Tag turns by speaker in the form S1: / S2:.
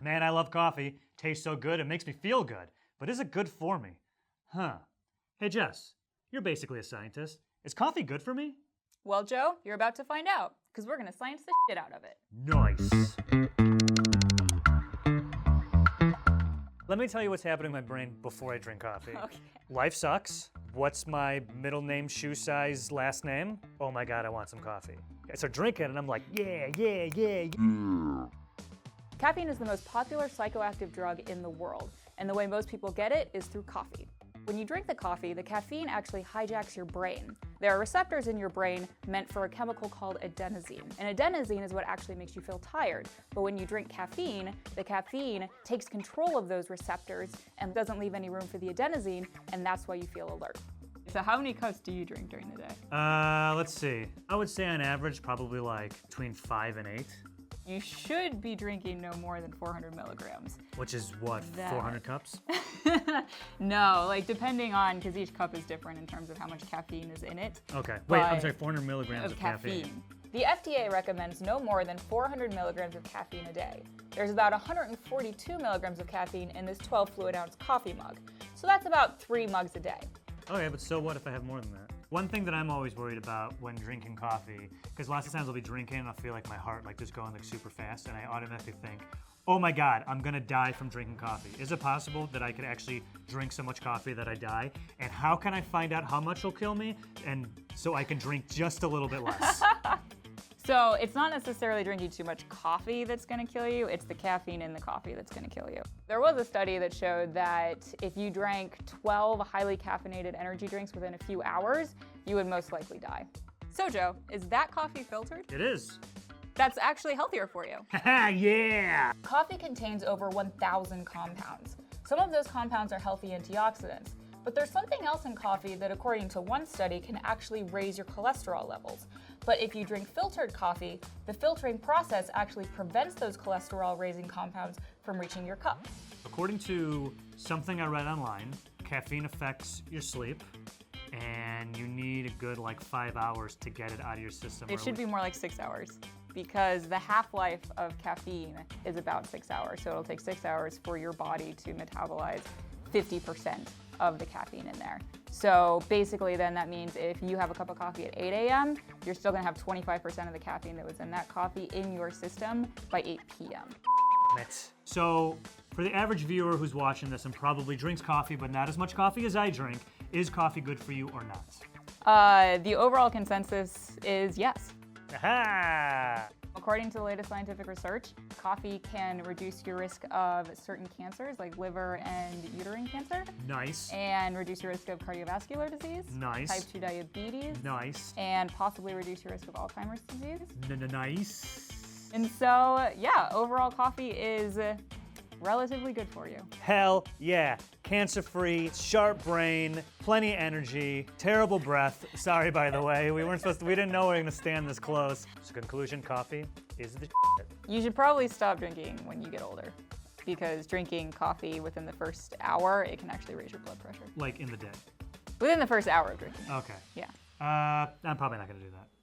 S1: Man, I love coffee. Tastes so good, it makes me feel good. But is it good for me? Huh. Hey, Jess, you're basically a scientist. Is coffee good for me?
S2: Well, Joe, you're about to find out, because we're gonna science the shit out of it.
S1: Nice. Let me tell you what's happening in my brain before I drink coffee.
S2: Okay.
S1: Life sucks. What's my middle name, shoe size, last name? Oh my God, I want some coffee. I start drinking and I'm like, yeah.
S2: Caffeine is the most popular psychoactive drug in the world, and the way most people get it is through coffee. When you drink the coffee, the caffeine actually hijacks your brain. There are receptors in your brain meant for a chemical called adenosine. And adenosine is what actually makes you feel tired. But when you drink caffeine, the caffeine takes control of those receptors and doesn't leave any room for the adenosine, and that's why you feel alert. So how many cups do you drink during the day?
S1: Let's see. I would say on average, probably like between 5 and 8.
S2: You should be drinking no more than 400 milligrams.
S1: Which is what, 400 cups?
S2: No, like depending on, because each cup is different in terms of how much caffeine is in it.
S1: Okay, wait, I'm sorry, 400 milligrams of caffeine.
S2: The FDA recommends no more than 400 milligrams of caffeine a day. There's about 142 milligrams of caffeine in this 12 fluid ounce coffee mug. So that's about 3 mugs a day.
S1: Okay, but so what if I have more than that? One thing that I'm always worried about when drinking coffee, because lots of times I'll be drinking and I'll feel like my heart like just going like super fast, and I automatically think, oh my God, I'm gonna die from drinking coffee. Is it possible that I could actually drink so much coffee that I die? And how can I find out how much will kill me, and so I can drink just a little bit less?
S2: So it's not necessarily drinking too much coffee that's gonna kill you, it's the caffeine in the coffee that's gonna kill you. There was a study that showed that if you drank 12 highly caffeinated energy drinks within a few hours, you would most likely die. So Joe, is that coffee filtered?
S1: It is.
S2: That's actually healthier for you.
S1: Haha, yeah!
S2: Coffee contains over 1,000 compounds. Some of those compounds are healthy antioxidants, but there's something else in coffee that, according to one study, can actually raise your cholesterol levels. But if you drink filtered coffee, the filtering process actually prevents those cholesterol-raising compounds from reaching your cup.
S1: According to something I read online, caffeine affects your sleep, and you need a good like 5 hours to get it out of your system.
S2: It should be more like 6 hours, because the half-life of caffeine is about 6 hours. So it'll take 6 hours for your body to metabolize 50% of the caffeine in there. So basically then that means if you have a cup of coffee at 8 a.m., you're still gonna have 25% of the caffeine that was in that coffee in your system by 8 p.m.
S1: So for the average viewer who's watching this and probably drinks coffee, but not as much coffee as I drink, is coffee good for you or not?
S2: The overall consensus is yes.
S1: Aha!
S2: According to the latest scientific research, coffee can reduce your risk of certain cancers like liver and uterine cancer.
S1: Nice.
S2: And reduce your risk of cardiovascular disease.
S1: Nice.
S2: Type 2 diabetes.
S1: Nice.
S2: And possibly reduce your risk of Alzheimer's disease.
S1: Nice.
S2: And so, yeah, overall coffee is relatively good for you.
S1: Hell yeah. Cancer-free, sharp brain, plenty of energy, terrible breath. Sorry, by the way, we didn't know we were gonna stand this close. So conclusion, coffee is the shit.
S2: You should probably stop drinking when you get older, because drinking coffee within the first hour, it can actually raise your blood pressure.
S1: Like in the day?
S2: Within the first hour of drinking.
S1: Okay.
S2: Yeah.
S1: I'm probably not gonna do that.